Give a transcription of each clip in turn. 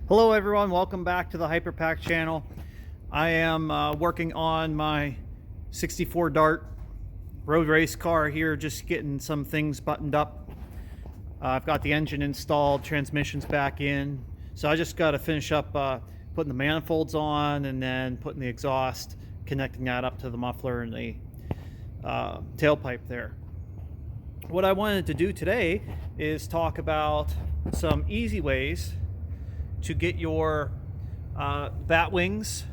Hello everyone, welcome back to the Hyperpack channel. I am working on my 64 Dart road race car here, just getting some things buttoned up. I've got the engine installed, transmission's back in, so I just got to finish up putting the manifolds on and then putting the exhaust, connecting that up to the muffler and the tailpipe there. What I wanted to do today is talk about some easy ways to get your Batwings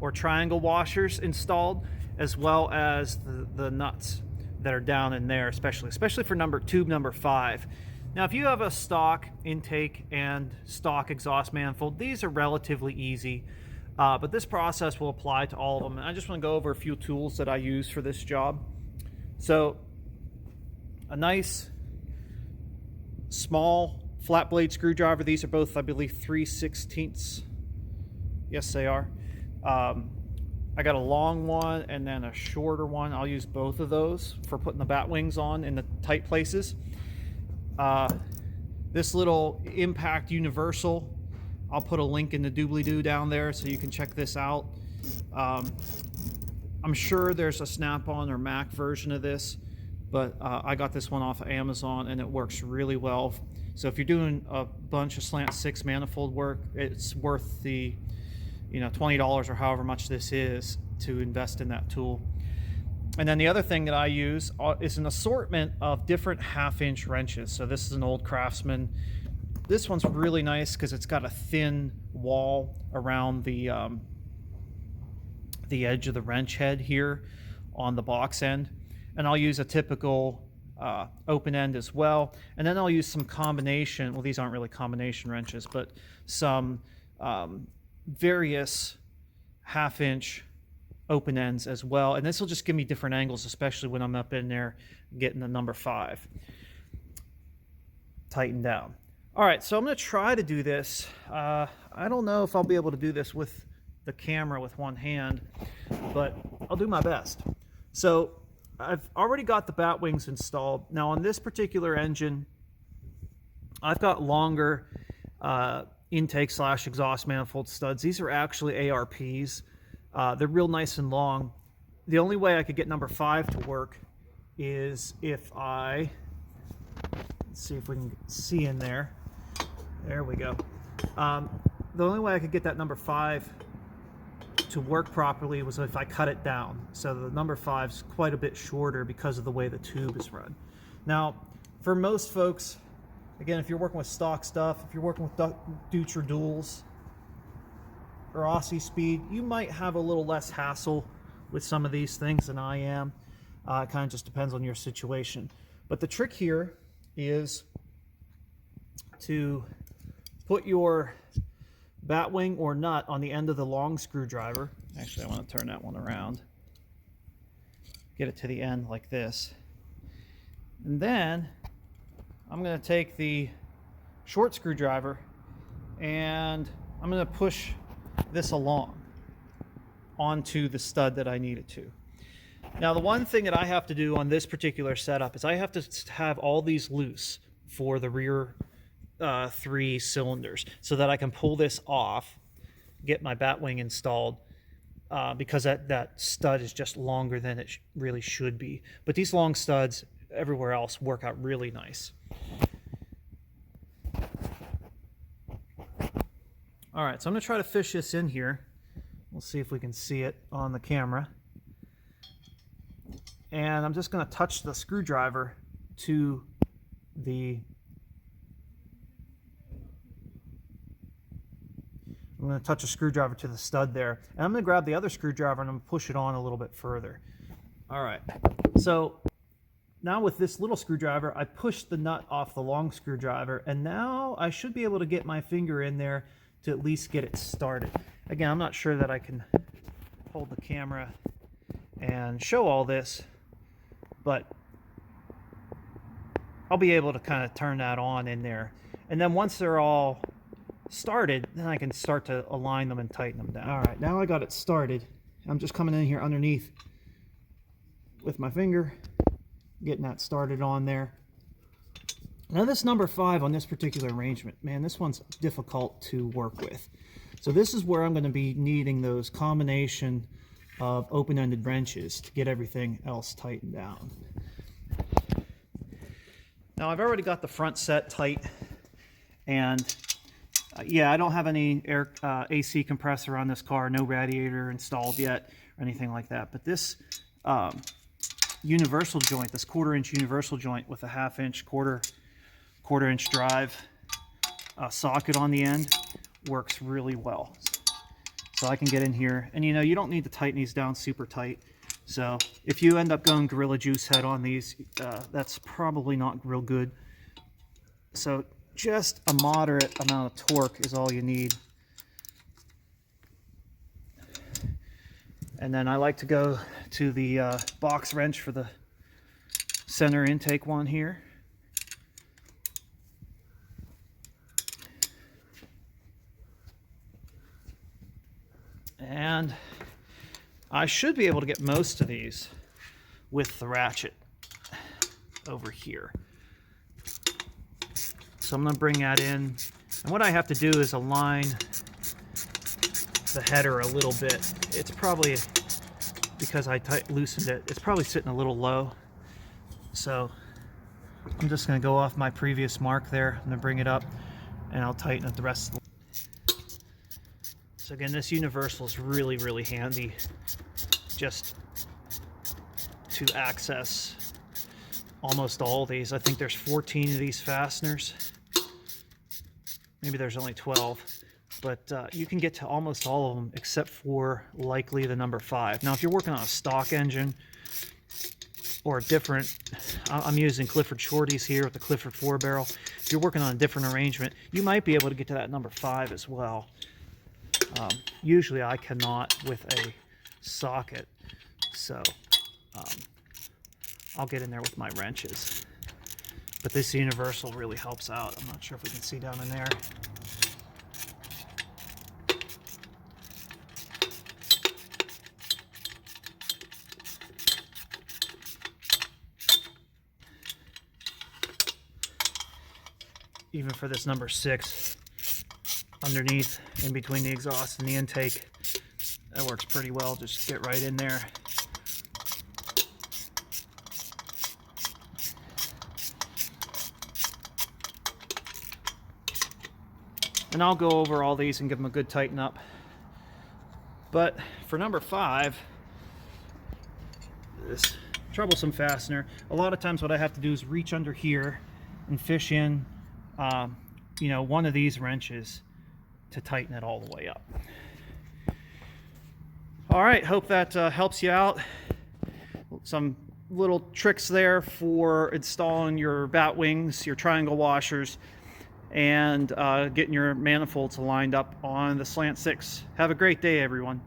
or triangle washers installed, as well as the nuts that are down in there, especially for tube number 5. Now, if you have a stock intake and stock exhaust manifold, these are relatively easy, but this process will apply to all of them. And I just want to go over a few tools that I use for this job. So, a nice small flat blade screwdriver. These are both, I believe, 3/16. Yes, they are. I got a long one and then a shorter one. I'll use both of those for putting the Batwings on in the tight places. This little impact universal, I'll put a link in the doobly-doo down there so you can check this out. I'm sure there's a Snap-on or Mac version of this, but I got this one off of Amazon and it works really well. So if you're doing a bunch of Slant 6 manifold work, it's worth the $20 or however much this is to invest in that tool. And then the other thing that I use is an assortment of different 1/2-inch wrenches. So this is an old Craftsman. This one's really nice because it's got a thin wall around the edge of the wrench head here on the box end. And I'll use a typical open end as well, and then I'll use some combination, well, these aren't really combination wrenches, but some various 1/2-inch open ends as well, and this will just give me different angles, especially when I'm up in there getting the number 5 tightened down. All right, so I'm going to try to do this. I don't know if I'll be able to do this with the camera with one hand, but I'll do my best. So I've already got the Batwings installed. Now on this particular engine, I've got longer intake/exhaust manifold studs. These are actually ARPs. They're real nice and long. The only way I could get number 5 to work is if let's see if we can see in there. There we go. The only way I could get that number 5 to work properly was if I cut it down. So the number 5 is quite a bit shorter because of the way the tube is run. Now, for most folks, again, if you're working with stock stuff, if you're working with Dutra duals or Aussie Speed, you might have a little less hassle with some of these things than I am. It kind of just depends on your situation. But the trick here is to put your Batwing or nut on the end of the long screwdriver. Actually, I want to turn that one around. Get it to the end like this. And then I'm going to take the short screwdriver and I'm going to push this along onto the stud that I need it to. Now, the one thing that I have to do on this particular setup is I have to have all these loose for the rear 3 cylinders so that I can pull this off, get my Batwing installed, because that stud is just longer than it really should be. But these long studs everywhere else work out really nice. All right, so I'm going to try to fish this in here. We'll see if we can see it on the camera. And I'm just going to touch the screwdriver to the I'm going to touch a screwdriver to the stud there, and I'm going to grab the other screwdriver and I'm going to push it on a little bit further. All right, so now with this little screwdriver, I pushed the nut off the long screwdriver, and now I should be able to get my finger in there to at least get it started. Again, I'm not sure that I can hold the camera and show all this, but I'll be able to kind of turn that on in there. And then once they're all started, then I can start to align them and tighten them down. All right, now I got it started. I'm just coming in here underneath with my finger, getting that started on there. Now this number 5 on this particular arrangement, man, this one's difficult to work with. So this is where I'm going to be needing those combination of open-ended wrenches to get everything else tightened down. Now I've already got the front set tight, and yeah, I don't have any AC compressor on this car, no radiator installed yet or anything like that. But this universal joint, this 1/4-inch universal joint with a 1/2-inch, quarter-inch drive socket on the end works really well. So I can get in here, and you know, you don't need to tighten these down super tight. So if you end up going Gorilla Juice head on these, that's probably not real good. So just a moderate amount of torque is all you need. And then I like to go to the box wrench for the center intake one here. And I should be able to get most of these with the ratchet over here. So I'm going to bring that in. And what I have to do is align the header a little bit. It's probably, because I loosened it, it's probably sitting a little low. So I'm just going to go off my previous mark there. I'm going to bring it up, and I'll tighten up the rest of the. So again, this universal is really, really handy just to access almost all of these. I think there's 14 of these fasteners. Maybe there's only 12, but you can get to almost all of them except for likely the number 5. Now, if you're working on a stock engine or a different, I'm using Clifford Shorties here with the Clifford 4-barrel. If you're working on a different arrangement, you might be able to get to that number 5 as well. Usually I cannot with a socket, so I'll get in there with my wrenches. But this universal really helps out. I'm not sure if we can see down in there. Even for this number 6, underneath, in between the exhaust and the intake, that works pretty well. Just get right in there. And I'll go over all these and give them a good tighten up. But for number 5, this troublesome fastener, a lot of times what I have to do is reach under here and fish in you know, one of these wrenches to tighten it all the way up. All right, hope that helps you out. Some little tricks there for installing your Batwings, your triangle washers, and getting your manifolds lined up on the Slant 6. Have a great day, everyone.